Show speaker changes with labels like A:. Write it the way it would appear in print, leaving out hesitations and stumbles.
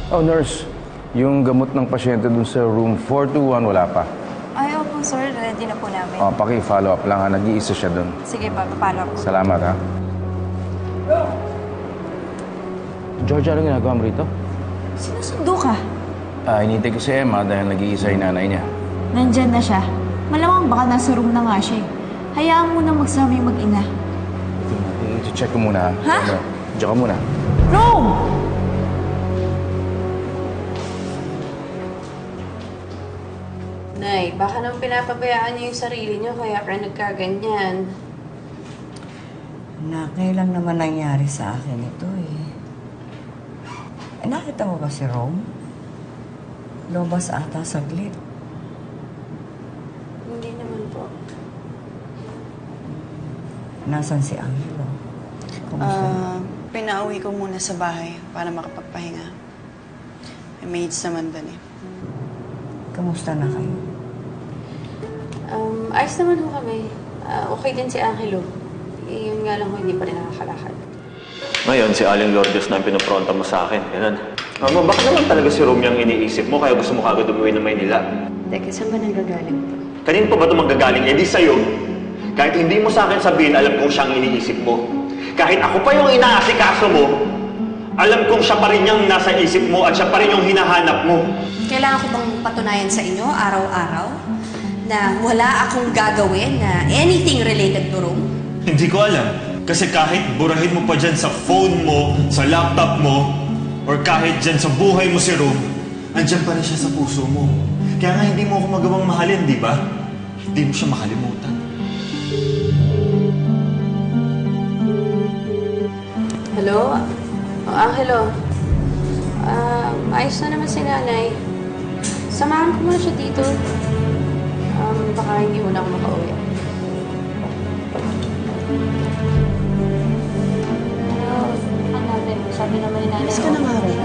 A: Oh, nurse. Yung gamot ng pasyente dun sa room 421, wala pa.
B: Ay, opo, sir. Ready na po namin.
A: Oh, paki-follow up lang ha. Nag-iisa siya dun.
B: Sige pa, papalo po.
A: Salamat ha. Georgia, anong ginagawa mo rito?
B: Sinusundo ka?
A: Hinihintay ko si Emma dahil nag-iisa yung nanay niya.
B: Nandyan na siya. Malamang baka nasa room na nga siya. Hayaan mo na magsama yung mag-ina.
A: I-check ko muna ha.
B: Ha?
A: Diyan ka muna.
B: Rome!
C: Nay, baka nang pinapabayaan niyo yung sarili niyo kaya ka nagkaganyan.
D: Kailan naman nangyari sa akin ito eh. Nakita mo ba si Rome? Lobas ata saglit.
C: Hindi naman po.
D: Nasaan si Angelo? Kumusta?
E: Pinauwi ko muna sa bahay para makapagpahinga. May maids naman doon eh.
D: Kamusta na kayo?
C: Ayos naman ho kami. Okay din si Angelo. Yun nga lang ho, hindi pa rin nakakalakad.
F: Ngayon, si Aling Lourdes na ang pinupronta mo sa akin. Ganun. Mama, bakit naman talaga si Rome yung iniisip mo kaya gusto mo kagad umuwi ng Maynila?
C: Teka, saan ba nanggagaling to?
F: Kanino pa ba ito manggagaling? Eh di sa'yo. Kahit hindi mo sa akin sabihin, alam kong siyang iniisip mo. Kahit ako pa yung inaasikaso mo, alam kong siya pa rin yung nasa isip mo at siya pa rin yung hinahanap mo.
G: Kailangan ko bang patunayan sa inyo araw-araw na wala akong gagawin na anything related to Rome?
F: Hindi ko alam. Kasi kahit burahin mo pa dyan sa phone mo, sa laptop mo, or kahit dyan sa buhay mo si Rome, andyan pa rin siya sa puso mo. Kaya nga hindi mo ako magawang mahalin, di ba? Hindi mo siya makalimutan.
C: Hello? Oh, Angelo. Ayos na naman si nanay. Samahan ko muna siya dito. Baka hindi mo na ako makauwi. Ano natin? Sabi naman ni nanay.
E: Mas ka na nga rin.